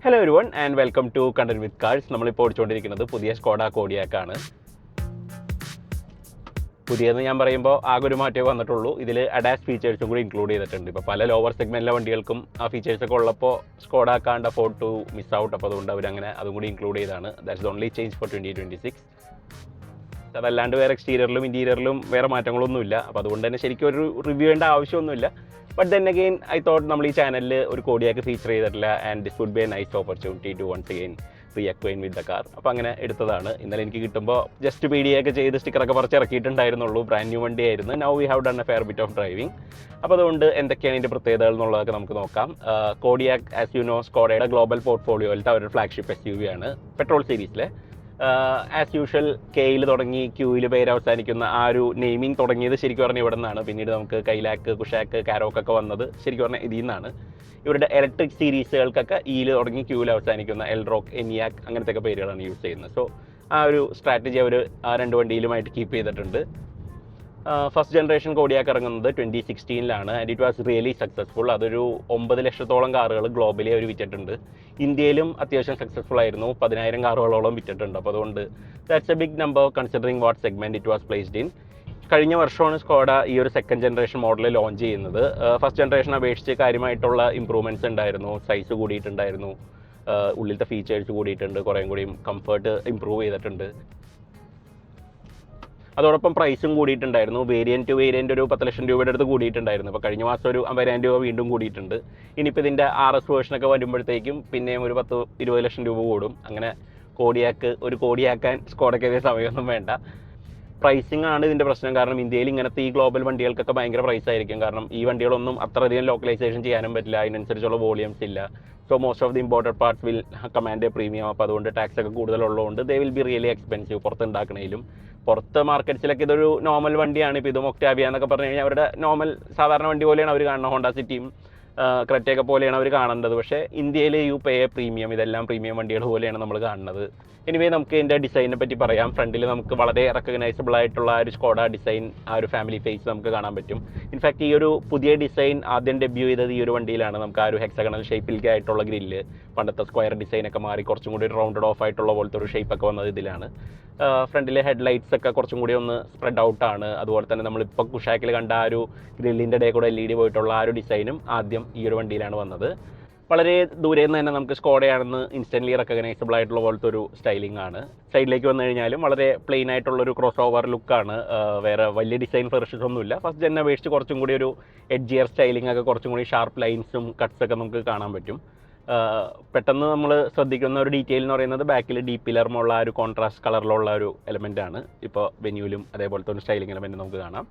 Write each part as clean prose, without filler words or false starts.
Hello everyone and welcome to content with cars. നമ്മളിപ്പോൾ ഓടിച്ചുകൊണ്ടിരിക്കുന്നത് പുതിയ സ്കോഡ കോഡിയാക്കാണ്. പുതിയതെന്ന് ഞാൻ പറയുമ്പോൾ ആകെ ഒരു മാറ്റമേ വന്നിട്ടുള്ളൂ. ഇതിൽ അഡാസ് ഫീച്ചേഴ്സും കൂടി ഇൻക്ലൂഡ് ചെയ്തിട്ടുണ്ട്. ഇപ്പോൾ പല ലോവർ സെഗ്മെൻറ്റിലെ വണ്ടികൾക്കും ആ ഫീച്ചേഴ്സൊക്കെ ഉള്ളപ്പോൾ സ്കോഡ കാണ്ട് അഫോർഡ് ടു മിസ് ഔട്ട്. അപ്പോൾ അതുകൊണ്ട് അവരങ്ങനെ അതും കൂടി ഇൻക്ലൂഡ് ചെയ്താണ്. That's only change for 2026. അതല്ലാണ്ട് വേറെ എക്സ്റ്റീരിയറിലും ഇൻറ്റീരിയറിലും വേറെ മാറ്റങ്ങളൊന്നുമില്ല. അപ്പോൾ അതുകൊണ്ട് തന്നെ ശരിക്കും ഒരു റിവ്യൂ ചെയ്യേണ്ട ആവശ്യമൊന്നുമില്ല. But then again I thought നമ്മൾ ഈ ചാനലിൽ ഒരു കോഡിയാക്ക് ഫീച്ചർ ചെയ്തിട്ടില്ല and this would be a nice opportunity to once again reacquaint with the car. അപ്പോൾ അങ്ങനെ എടുത്തതാണ്. ഇന്നലെ എനിക്ക് കിട്ടുമ്പോൾ ജസ്റ്റ് പീഡിയൊക്കെ ചെയ്ത് സ്റ്റിക്കറൊക്കെ പറിച്ച് ഇറക്കിയിട്ടുണ്ടായിരുന്നുള്ളൂ. ബ്രാൻഡ് ന്യൂ വണ്ടിയായിരുന്നു. Now we have done a fair bit of driving. അപ്പോൾ അതുകൊണ്ട് എന്തൊക്കെയാണ് ഇതിൻ്റെ പ്രത്യേകതകൾ എന്നുള്ളതൊക്കെ നമുക്ക് നോക്കാം. കോഡിയാക്ക് ആസ് യു നോ സ്കോഡയുടെ ഗ്ലോബൽ പോർട്ട്ഫോളിയോയിലത്തെ അവരുടെ ഫ്ലാഗ്ഷിപ്പ് SUV ആണ് പെട്രോൾ സീരീസിലെ. ആസ് യൂഷ്വൽ കെയിൽ തുടങ്ങി ക്യൂയിൽ പേര് അവസാനിക്കുന്ന ആ ഒരു നെയിമിങ് തുടങ്ങിയത് ശരിക്കും പറഞ്ഞാൽ ഇവിടെ നിന്നാണ്. പിന്നീട് നമുക്ക് കൈലാക്ക്, കുഷാക്ക്, കാരോക്കൊക്കെ വന്നത് ശരിക്കും പറഞ്ഞാൽ ഇതിൽ നിന്നാണ്. ഇവരുടെ ഇലക്ട്രിക് സീരീസുകൾക്കൊക്കെ ഈയിൽ തുടങ്ങി ക്യൂവിൽ അവസാനിക്കുന്ന എൽറോക്ക്, എനിയാക്ക് അങ്ങനത്തെയൊക്കെ പേരുകളാണ് യൂസ് ചെയ്യുന്നത്. സോ ആ ഒരു സ്ട്രാറ്റജി അവർ ആ രണ്ട് വണ്ടിയിലുമായിട്ട് കീപ്പ് ചെയ്തിട്ടുണ്ട്. ഫസ്റ്റ് ജനറേഷൻ കോഡിയാക്ക് ഇറങ്ങുന്നത് 2016 and it was really successful. അതൊരു 9 ലക്ഷത്തോളം കാറുകൾ ഗ്ലോബലി അവർ വിറ്റിട്ടുണ്ട്. ഇന്ത്യയിലും അത്യാവശ്യം സക്സസ്ഫുൾ ആയിരുന്നു. 10,000 കാറുകളോളം വിറ്റിട്ടുണ്ട്. അപ്പോൾ അതുകൊണ്ട് that's a big number considering what segment it was placed in. കഴിഞ്ഞ വർഷമാണ് സ്കോഡ ഈ ഒരു സെക്കൻഡ് ജനറേഷൻ മോഡൽ ലോഞ്ച് ചെയ്യുന്നത്. ഫസ്റ്റ് ജനറേഷൻ അപേക്ഷിച്ച് കാര്യമായിട്ടുള്ള ഇമ്പ്രൂവ്മെൻറ്റ്സ് ഉണ്ടായിരുന്നു. സൈസ് കൂടിയിട്ടുണ്ടായിരുന്നു, ഉള്ളിലത്തെ ഫീച്ചേഴ്സ് കൂടിയിട്ടുണ്ട്, കുറേയും കൂടിയും കംഫർട്ട് ഇമ്പ്രൂവ് ചെയ്തിട്ടുണ്ട്. അതോടൊപ്പം പ്രൈസും കൂടിയിട്ടുണ്ടായിരുന്നു. വേരിയൻറ്റ് ടു വേരിയൻറ്റ് ഒരു 10 ലക്ഷം രൂപയുടെ അടുത്ത് കൂടിയിട്ടുണ്ടായിരുന്നു. അപ്പോൾ കഴിഞ്ഞ മാസം ഒരു 50,000 രൂപ വീണ്ടും കൂടിയിട്ടുണ്ട്. ഇനിയിപ്പോൾ ഇതിൻ്റെ RS വേർഷനൊക്കെ വരുമ്പോഴത്തേക്കും പിന്നെയും ഒരു 10-20 ലക്ഷം രൂപ കൂടും. അങ്ങനെ ഒരു കോഡിയാക്കാൻ സ്കോഡയ്ക്ക് അതേ സമയമൊന്നും വേണ്ട. പ്രൈസിംഗ് ആണ് ഇതിൻ്റെ പ്രശ്നം. കാരണം ഇന്ത്യയിൽ ഇങ്ങനത്തെ ഈ ഗ്ലോബൽ വണ്ടികൾക്കൊക്കെ ഭയങ്കര പ്രൈസ് ആയിരിക്കും. കാരണം ഈ വണ്ടികളൊന്നും അത്രയധികം ലോക്കലൈസേഷൻ ചെയ്യാനും പറ്റില്ല, അതിനനുസരിച്ചുള്ള വോളിയംസ് ഇല്ല. So most of the imported parts will command a premium. അപ്പോൾ അതുകൊണ്ട് ടാക്സ് ഒക്കെ കൂടുതലുള്ളതുകൊണ്ട് they will be really expensive. പുറത്ത് ഉണ്ടാക്കണേലും പുറത്ത് മാർക്കറ്റ്സിലൊക്കെ ഇതൊരു നോർമൽ വണ്ടിയാണ്. ഇപ്പോൾ ഇതും ഒക്ടാവിയ എന്നൊക്കെ പറഞ്ഞു കഴിഞ്ഞാൽ അവരുടെ നോർമൽ സാധാരണ വണ്ടി പോലെയാണ് അവർ കാണുന്നത്. ഹോണ്ട സിറ്റിയും ക്രെറ്റയൊക്കെ പോലെയാണ് അവർ കാണേണ്ടത്. പക്ഷേ ഇന്ത്യയിൽ യു പേ എ പ്രീമിയം. ഇതെല്ലാം പ്രീമിയം വണ്ടികൾ പോലെയാണ് നമ്മൾ കാണുന്നത്. എനിവേ നമുക്ക് ഇതിൻ്റെ ഡിസൈനെ പറ്റി പറയാം. ഫ്രണ്ടിൽ നമുക്ക് വളരെ റെക്കഗ്നൈസബിൾ ആയിട്ടുള്ള ആ ഒരു സ്കോഡ ഡിസൈൻ, ആ ഒരു ഫാമിലി ഫേസ് നമുക്ക് കാണാൻ പറ്റും. ഇൻഫാക്ട് ഈ ഒരു പുതിയ ഡിസൈൻ ആദ്യം ഡെബ്യൂ ചെയ്തത് ഈ ഒരു വണ്ടിയിലാണ്. നമുക്ക് ആ ഒരു ഹെക്സഗണൽ ഷേപ്പിലേക്ക് ആയിട്ടുള്ള ഗ്രില്ല്, പണ്ടത്തെ സ്ക്വയർ ഡിസൈനൊക്കെ മാറി കുറച്ചും കൂടി റൗണ്ടഡ് ഓഫ് ആയിട്ടുള്ള പോലത്തെ ഒരു ഷേപ്പൊക്കെ വന്നത് ഇതിലാണ്. ഫ്രണ്ടിലെ ഹെഡ്ലൈറ്റ്സ് ഒക്കെ കുറച്ചും കൂടി ഒന്ന് സ്പ്രെഡ് ഔട്ടാണ്. അതുപോലെ തന്നെ നമ്മളിപ്പോൾ കുഷാക്കിൽ കണ്ട ആ ഒരു ഗ്രില്ലിൻ്റെ ഇടയിൽ കൂടെ LED പോയിട്ടുള്ള ആ ഒരു ഡിസൈനും ആദ്യം ഈ ഒരു വണ്ടിയിലാണ് വന്നത്. വളരെ ദൂരെ നിന്ന് തന്നെ നമുക്ക് സ്കോഡയാണെന്ന് ഇൻസ്റ്റൻ്റ്ലി റെക്കഗ്നൈസബിൾ ആയിട്ടുള്ള പോലത്തെ ഒരു സ്റ്റൈലിംഗ് ആണ്. സൈഡിലേക്ക് വന്നു കഴിഞ്ഞാലും വളരെ പ്ലെയിൻ ആയിട്ടുള്ളൊരു ക്രോസ് ഓവർ ലുക്കാണ്. വേറെ വലിയ ഡിസൈൻ ഫെർഷൻസ് ഒന്നുമില്ല. ഫസ്റ്റ് ജെന്നെ അപേക്ഷിച്ച് കുറച്ചും കൂടി ഒരു എഡ്ജിയർ സ്റ്റൈലിംഗ് ഒക്കെ, കുറച്ചും കൂടി ഷാർപ്പ് ലൈൻസും കട്ട്സൊക്കെ നമുക്ക് കാണാൻ പറ്റും. പെട്ടെന്ന് നമ്മൾ ശ്രദ്ധിക്കുന്ന ഒരു ഡീറ്റെയിൽ എന്ന് പറയുന്നത് ബാക്കിൽ ഡീപ് പില്ലറുമുള്ള ആ ഒരു കോൺട്രാസ്റ്റ് കളറിലുള്ള ഒരു എലമെൻ്റാണ്. ഇപ്പോൾ വെന്യൂലും അതേപോലത്തെ ഒരു സ്റ്റൈലിംഗ് എലമെൻറ്റ് നമുക്ക് കാണാം.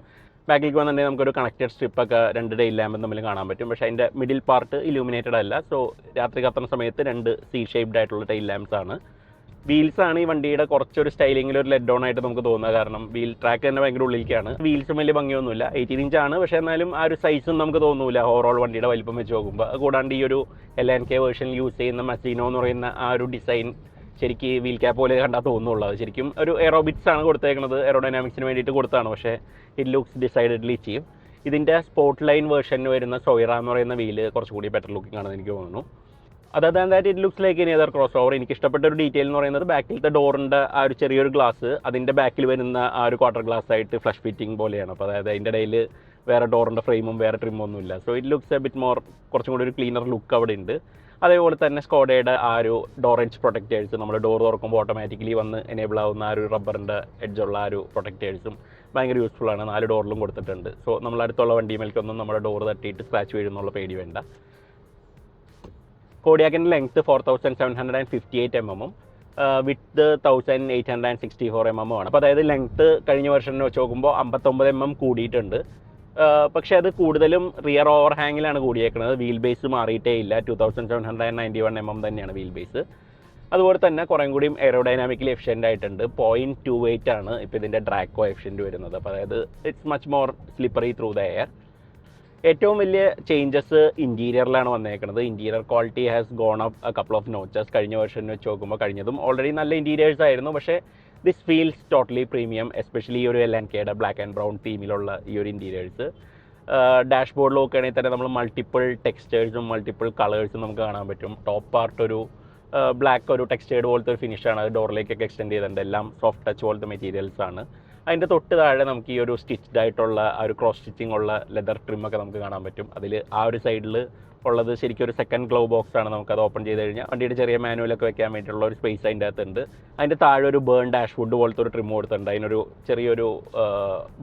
ബാക്കിലേക്ക് വന്നിട്ടുണ്ടെങ്കിൽ നമുക്കൊരു കണക്റ്റഡ് സ്ട്രിപ്പൊക്കെ 2 ടെയിൽ ലാമ്പും തമ്മിൽ കാണാൻ പറ്റും. പക്ഷേ അതിൻ്റെ മിഡിൽ പാർട്ട് ഇലൂമിനേറ്റഡ് അല്ല. സോ രാത്രി കത്തുന്ന സമയത്ത് 2 C ഷേപ്ഡ് ആയിട്ടുള്ള ടെയിൽ ലാംപ്സ് ആണ്. വീൽസാണ് ഈ വണ്ടിയുടെ കുറച്ചൊരു സ്റ്റൈലിങ്ങിൽ ഒരു ലെഡ് ഓൺ ആയിട്ട് നമുക്ക് തോന്നുക. കാരണം വീൽ ട്രാക്ക് തന്നെ ഭയങ്കര ഉള്ളിലേക്കാണ്. വീൽസും വലിയ ഭംഗിയൊന്നുമില്ല. 18 ഇഞ്ചാണ്. പക്ഷേ എന്നാലും ആ ഒരു സൈസും നമുക്ക് തോന്നില്ല ഓവറോൾ വണ്ടിയുടെ വലിപ്പം വെച്ച് നോക്കുമ്പോൾ. കൂടാണ്ട് ഈ ഒരു LNK വേർഷനിൽ യൂസ് ചെയ്യുന്ന മസീനോ എന്ന് പറയുന്ന ആ ഒരു ഡിസൈൻ ശരിക്ക് വീൽ ക്യാപ്പ് പോലെ കണ്ടാൽ തോന്നുള്ളൂ. അത് ശരിക്കും ഒരു എറോബിറ്റ്സ് ആണ് കൊടുത്തേക്കുന്നത്, എറോഡൈനാമിക്സിന് വേണ്ടിയിട്ട് കൊടുത്താണ്. പക്ഷേ ഇറ്റ് ലുക്സ് ഡിസൈഡഡ്ലി ചീപ്പ്. ഇതിൻ്റെ സ്പോർട്ട് ലൈൻ വേർഷനിൽ വരുന്ന സോയിറ എന്ന് പറയുന്ന വീല് കുറച്ചുകൂടി ബെറ്റർ ലുക്കിംഗ് ആണെന്ന് എനിക്ക് തോന്നുന്നു. Other than that it looks like any other cross over. എനിക്ക് ഇഷ്ടപ്പെട്ട ഒരു ഡീറ്റെയിൽ എന്ന് പറയുന്നത് ബാക്കിലത്തെ ഡോറിൻ്റെ ആ ഒരു ചെറിയൊരു ഗ്ലാസ് അതിൻ്റെ ബാക്കിൽ വരുന്ന ആ ഒരു ക്വാർട്ടർ ഗ്ലാസ് ആയിട്ട് ഫ്ലഷ് ഫിറ്റിംഗ് പോലെയാണ്. അപ്പോൾ അതായത് അതിൻ്റെ ഇടയിൽ വേറെ ഡോറിൻ്റെ ഫ്രെയിമും വേറെ ട്രിമൊന്നുമില്ല. So it looks a bit more, കുറച്ചും കൂടി ഒരു ക്ലീനർ ലുക്ക് അവിടെ ഉണ്ട്. അതേപോലെ തന്നെ സ്കോഡയുടെ ആ ഒരു ഡോർ എഡ്ജ് പ്രൊട്ടക്റ്റേഴ്സ്, നമ്മൾ ഡോർ തുറക്കുമ്പോൾ ഓട്ടോമാറ്റിക്കലി വന്ന് എനേബിൾ ആവുന്ന ആ ഒരു റബ്ബറിൻ്റെ എഡ്ജുള്ള ആ ഒരു പ്രൊട്ടക്റ്റേഴ്സും ഭയങ്കര യൂസ്ഫുള്ളാണ്. 4 ഡോറിലും കൊടുത്തിട്ടുണ്ട്. സോ നമ്മൾ അടുത്തുള്ള വണ്ടിമേൽക്കൊന്നും നമ്മുടെ ഡോർ തട്ടിയിട്ട് സ്ക്രാച്ച് വീഴുന്നുള്ള പേടി വേണ്ട. കോഡിയാക്കിൻ്റെ ലെങ്ത്ത് 4758 mm, വിഡ്ത്ത് 1864 mm ആണ്. അപ്പോൾ അതായത് ലെങ്ത്ത് കഴിഞ്ഞ വർഷനെ വെച്ച് നോക്കുമ്പോൾ 59 mm കൂടിയിട്ടുണ്ട്. പക്ഷേ അത് കൂടുതലും റിയർ ഓവർ ഹാങ്ങിലാണ് കൂടിയേക്കുന്നത്. വീൽ ബേസ് മാറിയിട്ടേ ഇല്ല. 2791 mm തന്നെയാണ് വീൽ ബേസ്. അതുപോലെ തന്നെ കുറേ കൂടിയും എയറോഡൈനാമിക്കലി എഫിഷ്യൻ്റ് ആയിട്ടുണ്ട്. 0.28 ആണ് ഇപ്പോൾ ഇതിൻ്റെ ഡ്രാഗ് കോഎഫിഷ്യൻ്റ് വരുന്നത്. അപ്പോൾ അതായത് it's much more slippery through the air. ഏറ്റവും വലിയ ചേഞ്ചസ് ഇൻറ്റീരിയറിലാണ് വന്നേക്കുന്നത്. Interior quality has gone up a couple of notches. കഴിഞ്ഞ വർഷം വെച്ച് നോക്കുമ്പോൾ കഴിഞ്ഞതും ഓൾറെഡി നല്ല ഇൻറ്റീരിയേഴ്സ് ആയിരുന്നു. പക്ഷേ this feels totally premium, especially ഈ ഒരു LNKയുടെ ബ്ലാക്ക് ആൻഡ് ബ്രൗൺ തീമിലുള്ള ഈ ഒരു ഇൻറ്റീരിയേഴ്സ്. ഡാഷ്ബോർഡിൽ നോക്കുകയാണെങ്കിൽ തന്നെ നമ്മൾ മൾട്ടിപ്പിൾ ടെക്സ്റ്റേഴ്സും മൾട്ടിപ്പിൾ കളേഴ്സും നമുക്ക് കാണാൻ പറ്റും. ടോപ്പ് പാർട്ട് ഒരു ബ്ലാക്ക് ഒരു ടെക്സ്റ്റേർഡ് പോലത്തെ ഒരു ഫിനിഷാണ്. അത് ഡോറിലേക്കൊക്കെ എക്സ്റ്റെൻഡ് ചെയ്തിട്ടുണ്ട്. എല്ലാം സോഫ്റ്റ് ടച്ച് പോലത്തെ മെറ്റീരിയൽസ് ആണ്. അതിൻ്റെ തൊട്ട് താഴെ നമുക്ക് ഈ ഒരു സ്റ്റിച്ച്ഡ് ആയിട്ടുള്ള ആ ഒരു ക്രോസ് സ്റ്റിച്ചിങ് ഉള്ള ലെതർ ട്രിമ്മൊക്കെ നമുക്ക് കാണാൻ പറ്റും. അതിൽ ആ ഒരു സൈഡിൽ ഉള്ളത് ശരിക്കും ഒരു സെക്കൻഡ് ഗ്ലൗ ബോക്സ് ആണ്. നമുക്കത് ഓപ്പൺ ചെയ്ത് കഴിഞ്ഞാൽ വണ്ടിയുടെ ചെറിയ മാനുവലൊക്കെ വെക്കാൻ വേണ്ടിയിട്ടുള്ള ഒരു സ്പേസ് അതിൻ്റെ അകത്തുണ്ട്. അതിൻ്റെ താഴെ ഒരു ബേൺ ഡാഷ് വുഡ് പോലത്തെ ഒരു ട്രിം കൊടുത്തിട്ടുണ്ട്. അതിനൊരു ചെറിയൊരു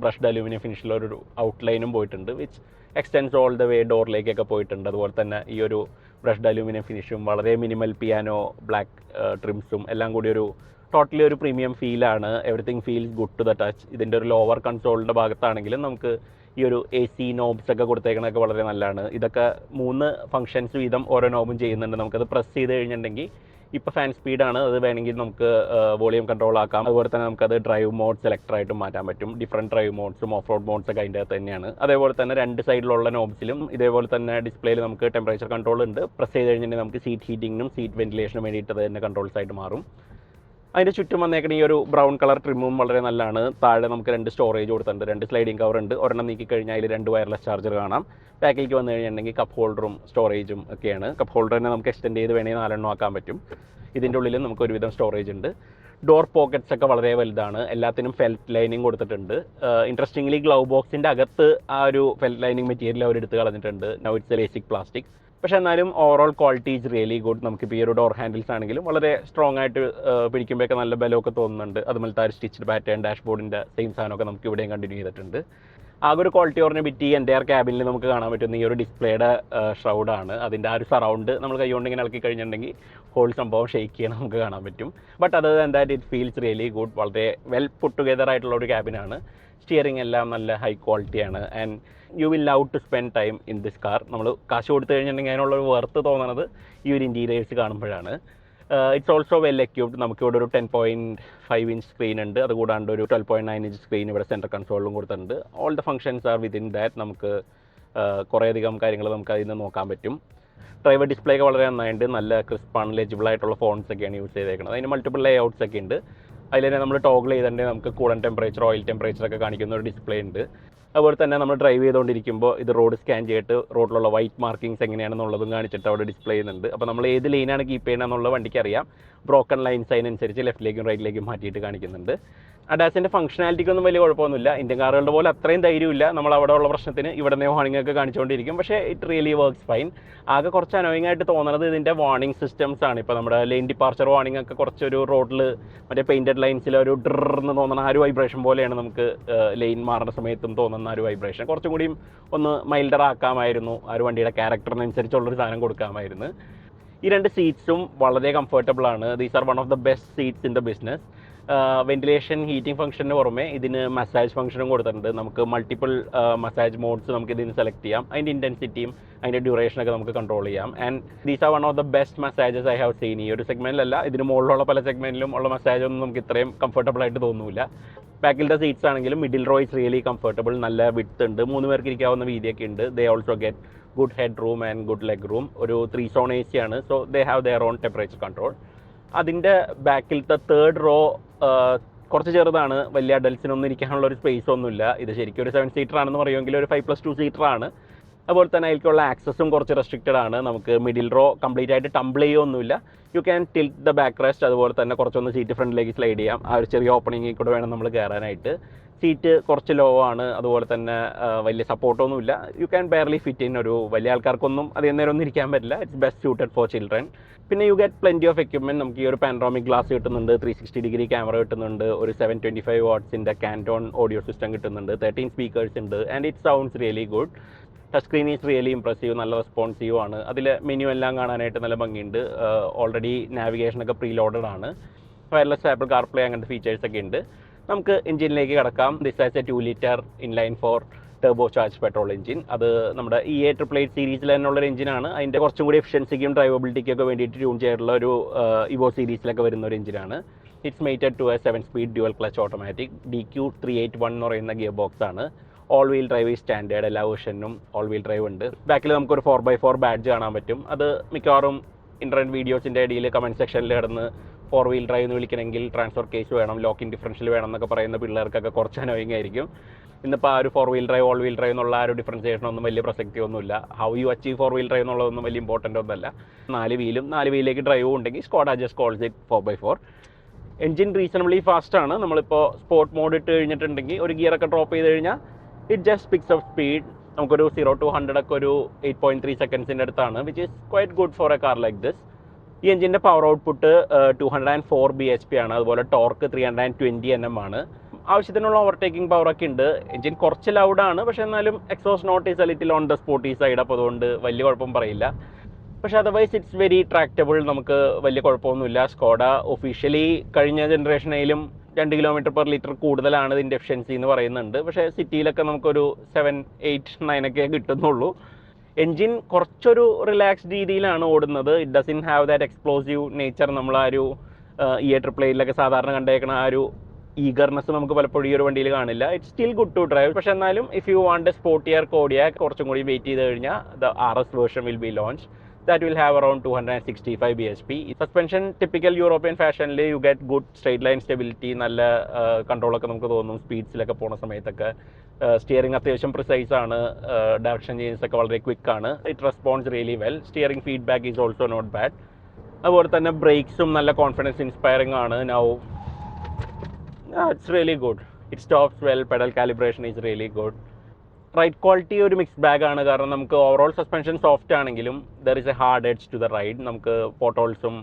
ബ്രഷ്ഡ് അലൂമിനിയം ഫിനിഷിലൊരു ഔട്ട്ലൈനും പോയിട്ടുണ്ട്, which extends all the way ഡോറിലേക്കൊക്കെ പോയിട്ടുണ്ട്. അതുപോലെ തന്നെ ഈ ഒരു ബ്രഷ്ഡ് അലൂമിനിയം ഫിനിഷും വളരെ മിനിമൽ പിയാനോ ബ്ലാക്ക് ട്രിംസും എല്ലാം കൂടി ഒരു ടോട്ടലി ഒരു പ്രീമിയം ഫീലാണ്. Everything feels good to the touch. ഇതിൻ്റെ ഒരു ലോവർ കൺസോളിൻ്റെ ഭാഗത്താണെങ്കിലും നമുക്ക് ഈ ഒരു AC നോബ്സ് ഒക്കെ കൊടുത്തേക്കണതൊക്കെ വളരെ നല്ലതാണ്. ഇതൊക്കെ 3 ഫംഗ്ഷൻസ് വീതം ഓരോ നോബും ചെയ്യുന്നുണ്ട്. നമുക്കത് പ്രസ് ചെയ്ത് കഴിഞ്ഞിട്ടുണ്ടെങ്കിൽ ഇപ്പോൾ ഫാൻ സ്പീഡാണ്, അത് വേണമെങ്കിൽ നമുക്ക് വോളിയം കൺട്രോൾ ആക്കാം. അതുപോലെ തന്നെ നമുക്കത് ഡ്രൈവ് മോഡ് സെലക്ടറായിട്ടും മാറ്റാൻ പറ്റും. ഡിഫറെൻറ്റ് ഡ്രൈവ് മോഡ്സും ഓഫ് റോഡ് മോഡ്സ് ഒക്കെ അതിൻ്റെ അകത്ത് തന്നെയാണ്. അതേപോലെ തന്നെ 2 സൈഡിലുള്ള നോബ്സിലും ഇതേപോലെ തന്നെ ഡിസ്പ്ലേയിൽ നമുക്ക് ടെമ്പറേച്ചർ കൺട്രോൾ ഉണ്ട്. പ്രസ് ചെയ്ത് കഴിഞ്ഞിട്ടുണ്ടെങ്കിൽ നമുക്ക് സീറ്റ് ഹീറ്റിങ്ങിനും സീറ്റ് വെന്റിലേഷനും വേണ്ടിയിട്ട് തന്നെ കൺട്രോൾസ് ആയിട്ട് മാറും. അതിൻ്റെ ചുറ്റും വന്നേക്കണ ഈ ഒരു ബ്രൗൺ കളർ ട്രിമ്മും വളരെ നല്ലതാണ്. താഴെ നമുക്ക് 2 സ്റ്റോറേജ് കൊടുത്തിട്ടുണ്ട്. 2 സ്ലൈഡിങ് കവർ ഉണ്ട്. ഒരെണ്ണം നീക്കി കഴിഞ്ഞാൽ അതിൽ 2 വയർലെസ് ചാർജർ കാണാം. ബാക്കിലേക്ക് വന്നു കഴിഞ്ഞിട്ടുണ്ടെങ്കിൽ കപ്പ് ഹോൾഡറും സ്റ്റോറേജും ഒക്കെയാണ്. കപ്പ് ഹോൾഡർ തന്നെ നമുക്ക് എക്സ്റ്റെൻഡ് ചെയ്ത് വേണമെങ്കിൽ 4 എണ്ണം ആക്കാൻ പറ്റും. ഇതിൻ്റെ ഉള്ളിലും നമുക്ക് ഒരുവിധം സ്റ്റോറേജ് ഉണ്ട്. ഡോർ പോക്കറ്റ്സ് ഒക്കെ വളരെ വലുതാണ്. എല്ലാത്തിനും ഫെൽറ്റ് ലൈനിങ് കൊടുത്തിട്ടുണ്ട്. ഇൻട്രസ്റ്റിംഗ്ലി ഗ്ലൗ ബോക്സിൻ്റെ അകത്ത് ആ ഒരു ഫെൽറ്റ് ലൈനിങ് മെറ്റീരിയൽ അവർ എടുത്ത് കളഞ്ഞിട്ടുണ്ട്. Now it's a basic plastic. പക്ഷേ എന്നാലും overall quality is really good. നമുക്കിപ്പോൾ ഈ ഒരു ഡോർ ഹാൻഡിൽസ് ആണെങ്കിലും വളരെ സ്ട്രോങ് ആയിട്ട് പിടിക്കുമ്പോഴൊക്കെ നല്ല ബലമൊക്കെ തോന്നുന്നുണ്ട്. അതുപോലത്തെ ആ സ്റ്റിച്ച്ഡ് പാറ്റേൺ ഡാഷ്ബോർഡിൻ്റെ സെയിം സാധനമൊക്കെ നമുക്ക് ഇവിടെയും കണ്ടിന്യൂ ചെയ്തിട്ടുണ്ട്. ആകെ ഒരു ക്വാളിറ്റി ഓറിനെ പറ്റി എൻ്റെ ക്യാബിനിൽ നമുക്ക് കാണാൻ പറ്റുന്ന ഈ ഒരു ഡിസ്പ്ലേയുടെ ഷൗഡാണ്. അതിൻ്റെ ആ ഒരു സറൗണ്ട് നമ്മൾ കൈകൊണ്ട് ഇങ്ങനെ ഇളക്കി കഴിഞ്ഞിട്ടുണ്ടെങ്കിൽ ഹോൾ സംഭവം ഷെയ്ക്ക് ചെയ്യാൻ നമുക്ക് കാണാൻ പറ്റും. ബട്ട് അത് that it feels really good. വളരെ വെൽ പുട്ട് ടുഗെദർ ആയിട്ടുള്ള ഒരു ക്യാബിനാണ്. സ്റ്റിയറിംഗ് എല്ലാം നല്ല ഹൈ ക്വാളിറ്റിയാണ്. And you will love to spend time in this car. നമ്മൾ കാശ് കൊടുത്തു കഴിഞ്ഞിട്ടുണ്ടെങ്കിൽ അതിനുള്ളൊരു വെർത്ത് തോന്നുന്നത് ഈ ഒരു ഇൻറ്റീരിയേഴ്സ് കാണുമ്പോഴാണ്. It's also well equipped. നമുക്കിവിടെ ഒരു 10.5 ഇഞ്ച് സ്ക്രീൻ ഉണ്ട്. അതുകൂടാണ്ട് ഒരു 12.9 ഇഞ്ച് സ്ക്രീൻ ഇവിടെ സെൻട്രൽ കൺസോളിലും കൊടുത്തിട്ടുണ്ട്. All the functions R within that. നമുക്ക് കുറേയധികം കാര്യങ്ങൾ നമുക്ക് അതിൽ നിന്ന് നോക്കാൻ പറ്റും. ഡ്രൈവർ ഡിസ്പ്ലേ ഒക്കെ വളരെ നന്നായിട്ട് നല്ല ക്രിസ്പാണ്. ലെജിബിൾ ആയിട്ടുള്ള ഫോൺസ് ഒക്കെയാണ് യൂസ് ചെയ്തേക്കുന്നത്. അതിന് മൾട്ടിപ്പിൾ ലേ ഔട്ട്സ് ഒക്കെ ഉണ്ട്. അതിൽ തന്നെ നമ്മൾ ടോഗിൾ ചെയ്തിട്ടുണ്ടെങ്കിൽ നമുക്ക് കൂളൻ ടെമ്പറേച്ചർ, ഓയിൽ ടെമ്പറേച്ചർ ഒക്കെ കാണിക്കുന്ന ഒരു ഡിസ്പ്ലേ ഉണ്ട്. അതുപോലെ തന്നെ നമ്മൾ ഡ്രൈവ് ചെയ്തുകൊണ്ടിരിക്കുമ്പോൾ ഇത് റോഡ് സ്കാൻ ചെയ്തിട്ട് റോഡിലുള്ള വൈറ്റ് മാർക്കിങ്സ് എങ്ങനെയാണെന്നുള്ളതും കാണിച്ചിട്ട് അവിടെ ഡിസ്പ്ലേ ചെയ്യുന്നുണ്ട്. അപ്പോൾ നമ്മൾ ഏത് ലൈനാണ് കീപ്പ് ചെയ്യണമെന്നുള്ള വണ്ടിക്ക് അറിയാം. ബ്രോക്കൺ ലൈൻസ് അതിനനുസരിച്ച് ലെഫ്റ്റിലേക്കും റൈറ്റിലേക്കും മാറ്റിയിട്ട് കാണിക്കുന്നുണ്ട്. അഡാസിൻ്റെ ഫംഗ്ഷനാലിറ്റിക്കൊന്നും വലിയ കുഴപ്പമൊന്നുമില്ല. ഇന്ത്യൻ കാറുകളുടെ പോലെ അത്രയും ധൈര്യമില്ല. നമ്മൾ അവിടെ ഉള്ള പ്രശ്നത്തിന് ഇവിടെ നിന്ന് വാർണിംഗ് ഒക്കെ കാണിച്ചുകൊണ്ടിരിക്കും. പക്ഷേ ഇറ്റ് റിയലി വർക്ക്സ് ഫൈൻ. ആകെ കുറച്ച് അനോയിങ് ആയിട്ട് തോന്നുന്നത് ഇതിൻ്റെ വാർണിംഗ് സിസ്റ്റംസ് ആണ്. ഇപ്പോൾ നമ്മുടെ ലെയിൻ ഡിപ്പാർച്ചർ വാർണിംഗ് ഒക്കെ കുറച്ചൊരു റോഡിൽ മറ്റേ പെയിൻറ്റഡ് ലൈൻസിൽ ഒരു ഡ്രെന്ന് തോന്നുന്ന ആ ഒരു വൈബ്രേഷൻ പോലെയാണ് നമുക്ക് ലൈൻ മാറുന്ന സമയത്തും തോന്നുന്ന ആ ഒരു വൈബ്രേഷൻ. കുറച്ചും കൂടിയും ഒന്ന് മൈൽഡർ ആക്കാമായിരുന്നു. ആ ഒരു വണ്ടിയുടെ ക്യാരക്ടറിനനുസരിച്ചുള്ളൊരു സാധനം കൊടുക്കാമായിരുന്നു. ഈ 2 സീറ്റ്സും വളരെ കംഫർട്ടബിൾ ആണ്. These are one of the best seats in the business. Ventilation heating ഫംഗ്ഷന് പുറമെ ഇതിന് മസാജ് ഫംഗ്ഷനും കൊടുത്തിട്ടുണ്ട്. നമുക്ക് മൾട്ടിപ്പിൾ മസാജ് മോഡ്സ് നമുക്ക് ഇതിന് സെലക്ട് ചെയ്യാം. അതിൻ്റെ ഇൻറ്റൻസിറ്റിയും അതിൻ്റെ ഡ്യൂറേഷനൊക്കെ നമുക്ക് കൺട്രോൾ ചെയ്യാം. And these are one of the best massages I have seen. ഈ ഒരു സെഗ്മെൻറ്റിലല്ല, ഇതിന് മുകളിലുള്ള പല സെഗ്മെൻറ്റിലും ഉള്ള മസാജ് ഒന്നും നമുക്ക് ഇത്രയും കംഫർട്ടബിൾ ആയിട്ട് തോന്നില്ല. ബാക്കിലത്തെ സീറ്റ്സ് ആണെങ്കിലും middle row is really comfortable. നല്ല വിഡ്ത്ത് ഉണ്ട്. 3 പേർക്ക് ഇരിക്കാവുന്ന വീതിയൊക്കെ ഉണ്ട്. They also get good head room and good leg room. ഒരു 3 സോൺ AC ആണ്. So they have their own temperature control. അതിൻ്റെ ബാക്കിലത്തെ 3rd റോ കുറച്ച് ചെറുതാണ്. വലിയ അഡൽസിനൊന്നും ഇരിക്കാനുള്ള ഒരു സ്പേസ് ഒന്നുമില്ല. ഇത് ശരിക്കും ഒരു 7 സീറ്റർ ആണെന്ന് പറയുമെങ്കിൽ ഒരു 5+2 സീറ്റർ ആണ്. അതുപോലെ തന്നെ അതിലേക്കുള്ള ആക്സസും കുറച്ച് റെസ്ട്രിക്റ്റഡ് ആണ്. നമുക്ക് മിഡിൽ റോ കംപ്ലീറ്റ് ആയിട്ട് ടംബിൾ ചെയ്യുകയൊന്നുമില്ല. You can tilt the back rest. അതുപോലെ തന്നെ കുറച്ചൊന്ന് സീറ്റ് ഫ്രണ്ടിലേക്ക് സ്ലൈഡ് ചെയ്യാം. ആ ഒരു ചെറിയ ഓപ്പണിങ്ങിൽ കൂടെ വേണം നമ്മൾ കയറാനായിട്ട്. സീറ്റ് കുറച്ച് ലോ ആണ്. അതുപോലെ തന്നെ വലിയ സപ്പോർട്ടൊന്നുമില്ല. You can barely fit in. ഒരു വലിയ ആൾക്കാർക്കൊന്നും അധികം നേരം ഒന്നും ഇരിക്കാൻ പറ്റില്ല. It's best suited for children. പിന്നെ you get plenty of equipment. നമുക്ക് ഈ ഒരു പാനറോമിക് ഗ്ലാസ് കിട്ടുന്നുണ്ട്, 360 ഡിഗ്രി ക്യാമറ കിട്ടുന്നുണ്ട്, ഒരു 725 വാട്ട്സിൻ്റെ കാൻറ്റോൺ ഓഡിയോ സിസ്റ്റം കിട്ടുന്നുണ്ട്, 13 സ്പീക്കേഴ്സ് ഉണ്ട്. And it sounds really good. Touch screen is really impressive. നല്ല റെസ്പോൺസീവ് ആണ്. അതിൽ മെനു എല്ലാം കാണാനായിട്ട് നല്ല ഭംഗിയുണ്ട്. ഓൾറെഡി നാവിഗേഷനൊക്കെ പ്രീ ലോഡഡ് ആണ്. വയർലെസ് ആപ്പിൾ കാർപ്ലേ അങ്ങനത്തെ ഫീച്ചേഴ്സൊക്കെ ഉണ്ട്. നമുക്ക് എഞ്ചിനിലേക്ക് കിടക്കാം. This as A 2 litre inline 4 turbo charge petrol engine. അത് നമ്മുടെ EA888 സീരീസിൽ തന്നെയുള്ളൊരു എഞ്ചിനാണ്. അതിൻ്റെ കുറച്ചും കൂടി എഫിഷ്യൻസിക്കും ഡ്രൈവബിലിറ്റിക്കൊക്കെ വേണ്ടിയിട്ട് ട്യൂൺ ചെയ്തിട്ടുള്ള ഒരു ഇവോ സീരീസിലൊക്കെ വരുന്ന ഒരു എഞ്ചിനാണ്. It's mated to a 7-speed dual clutch automatic. DQ381 എന്ന് പറയുന്ന ഗിയർ ബോക്സ് ആണ്. ഓൾ വീൽ ഡ്രൈവ് ഈ സ്റ്റാൻഡേർഡ്. എല്ലാ വേർഷനും ഓൾ വീൽ ഡ്രൈവ് ഉണ്ട്. ബാക്കിൽ നമുക്കൊരു 4x4 ബാഡ്ജ് കാണാൻ പറ്റും. അത് മിക്കവാറും ഇൻ്റർനെറ്റ് വീഡിയോസിൻ്റെ ഇടയിൽ കമൻറ്റ് സെക്ഷനിൽ കിടന്ന് 4 വീൽ ഡ്രൈവ് എന്ന് വിളിക്കണമെങ്കിൽ ട്രാൻസ്ഫർ കേസ് വേണം, ലോക്കിംഗ് ഡിഫറൻഷ്യൽ വേണം എന്നൊക്കെ പറയുന്ന പിള്ളേർക്കൊക്കെ കുറച്ച് അനോയിങ് ആയിരിക്കും. ഇന്നിപ്പോൾ ആ ഒരു 4 wheel drive all wheel drive എന്നുള്ള ആ ഒരു ഡിഫറൻസിയേഷൻ ഒന്നും വലിയ പ്രസക്തിയൊന്നുമില്ല. How you achieve 4 wheel drive എന്നുള്ളതൊന്നും വലിയ ഇമ്പോർട്ടൻ്റ് ഒന്നുമല്ല. 4 വീലിലേക്ക് ഡ്രൈവും ഉണ്ടെങ്കിൽ Skoda just calls it 4x4. Engine reasonably ഫാസ്റ്റാണ്. നമ്മളിപ്പോൾ സ്പോർട്ട് മോഡ് ഇട്ട് കഴിഞ്ഞിട്ടുണ്ടെങ്കിൽ ഒരു ഗിയറൊക്കെ ഡ്രോപ്പ് ചെയ്ത് കഴിഞ്ഞാൽ it just pics up speed. നമുക്കൊരു 0 to 100 ഒക്കെ ഒരു 8.3 സെക്കൻഡ്സിൻ്റെ അടുത്താണ്, which is quite good for A car like this. ഈ എഞ്ചിൻ്റെ പവർ ഔട്ട്പുട്ട് 204 bhp ആണ്. അതുപോലെ ടോർക്ക് 320 Nm ആണ്. ആവശ്യത്തിനുള്ള ഓവർടേക്കിംഗ് പവറൊക്കെ ഉണ്ട്. എഞ്ചിൻ കുറച്ച് ലൗഡാണ്, പക്ഷേ എന്നാലും exhaust note is a little on the sporty side. അപ്പോൾ അതുകൊണ്ട് വലിയ കുഴപ്പം പറയില്ല. പക്ഷേ അതർവൈസ് ഇറ്റ്സ് വെരി ട്രാക്റ്റബിൾ. നമുക്ക് വലിയ കുഴപ്പമൊന്നുമില്ല. സ്കോഡ ഒഫീഷ്യലി കഴിഞ്ഞ ജനറേഷനിലും 2 km/L കൂടുതലാണ് ഇതിൻ്റെ എഫിഷ്യൻസി എന്ന് പറയുന്നുണ്ട്. പക്ഷേ സിറ്റിയിലൊക്കെ നമുക്കൊരു 7, 8, 9 ഒക്കെ കിട്ടുന്നുള്ളൂ. എൻജിൻ കുറച്ചൊരു റിലാക്സ്ഡ് രീതിയിലാണ് ഓടുന്നത്. It doesn't have that explosive nature. നമ്മൾ ആ ഒരു E888 സാധാരണ കണ്ടേക്കണ ആ ഒരു ഈഗർനെസ് നമുക്ക് പലപ്പോഴും ഈ ഒരു വണ്ടിയിൽ കാണില്ല. It's still good to drive. പക്ഷേ എന്നാലും if you want a sportier Kodiaq കുറച്ചും കൂടി വെയിറ്റ് ചെയ്ത് കഴിഞ്ഞാൽ the RS version will be launch. That will have around 265 bhp. Suspension typical European fashionly you get good straight line stability. നല്ല കൺട്രോളൊക്കെ നമുക്ക് തോന്നും സ്പീഡ്സിലൊക്കെ പോണ സമയത്തൊക്കെ. സ്റ്റിയറിംഗ് അത്യാവശ്യം പ്രിസൈസ് ആണ്. ഡയറക്ഷൻ ചേഞ്ചസ് ഒക്കെ വളരെ ക്വിക്ക് ആണ്. It responds really well. Steering feedback is also not bad. അതുപോലെ തന്നെ ബ്രേക്സും നല്ല കോൺഫിഡൻസ് ഇൻസ്പയറിംഗ് ആണ്. Now it's really good. It stops well. Pedal calibration is really good. Ride quality ഒരു മിക്സ് ബാഗ് ആണ്. കാരണം നമുക്ക് ഓവറോൾ സസ്പെൻഷൻ സോഫ്റ്റ് ആണെങ്കിലും there is a hard edge to the ride. നമുക്ക് പോട്ടോൾസും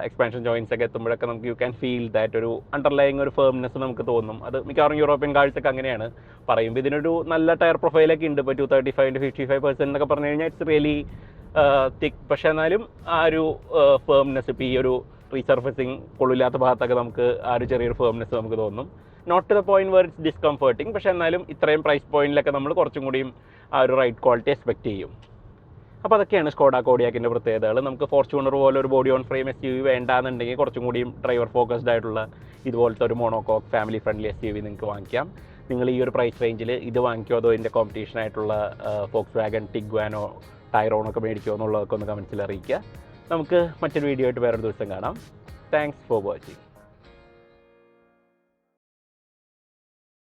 എക്സ്പാൻഷൻ ജോയിൻസ് ഒക്കെ എത്തുമ്പോഴൊക്കെ നമുക്ക് യു ക്യാൻ ഫീൽ ദാറ്റ് ഒരു അണ്ടർലൈങ് ഒരു ഫേംനെസ് നമുക്ക് തോന്നും. അത് മിക്കവാറും യൂറോപ്യൻ കാഴ്ചയൊക്കെ അങ്ങനെയാണ്. പറയുമ്പോൾ ഇതിനൊരു നല്ല ടയർ പ്രൊഫൈലൊക്കെ ഉണ്ട്. ഇപ്പോൾ 235-55% എന്നൊക്കെ പറഞ്ഞു കഴിഞ്ഞാൽ ഇറ്റ്സ് റിയലി തിക്ക്. പക്ഷേ എന്നാലും ആ ഒരു ഫേംനെസ് ഇപ്പോൾ ഈ ഒരു റീസർഫസിങ് കൊള്ളില്ലാത്ത ഭാഗത്തൊക്കെ നമുക്ക് ആ ഒരു ചെറിയൊരു ഫേംനെസ് നമുക്ക് തോന്നും. Not to the point where it's discomforting. പക്ഷേ എന്നാലും ഇത്രയും പ്രൈസ് പോയിന്റിലൊക്കെ നമ്മൾ കുറച്ചും കൂടിയും ആ ഒരു റൈഡ് ക്വാളിറ്റി എക്സ്പെക്ട് ചെയ്യും. അപ്പോൾ അതൊക്കെയാണ് സ്കോഡ കോഡിയാക്കിൻ്റെ പ്രത്യേകതകൾ. നമുക്ക് ഫോർച്യൂണർ പോലെ ഒരു ബോഡി ഓൺ ഫ്രെയിം SUV വേണ്ടാന്നുണ്ടെങ്കിൽ കുറച്ചും കൂടിയും ഡ്രൈവർ ഫോക്കസ്ഡ് ആയിട്ടുള്ള ഇതുപോലത്തെ ഒരു മോണോകോക്ക് ഫാമിലി ഫ്രണ്ട്ലി SUV നിങ്ങൾക്ക് വാങ്ങിക്കാം. നിങ്ങൾ ഈ ഒരു പ്രൈസ് റേഞ്ചിൽ ഇത് വാങ്ങിക്കുമോ അതോ ഇതിൻ്റെ കോമ്പറ്റീഷൻ ആയിട്ടുള്ള Volkswagen ടിഗ്വാനോ ടൈറോണൊക്കെ മേടിക്കുമോ എന്നുള്ളതൊക്കെ ഒന്ന് കമൻസിൽ അറിയിക്കുക. നമുക്ക് മറ്റൊരു വീഡിയോ ആയിട്ട് വേറൊരു ദിവസം കാണാം. Thanks for watching.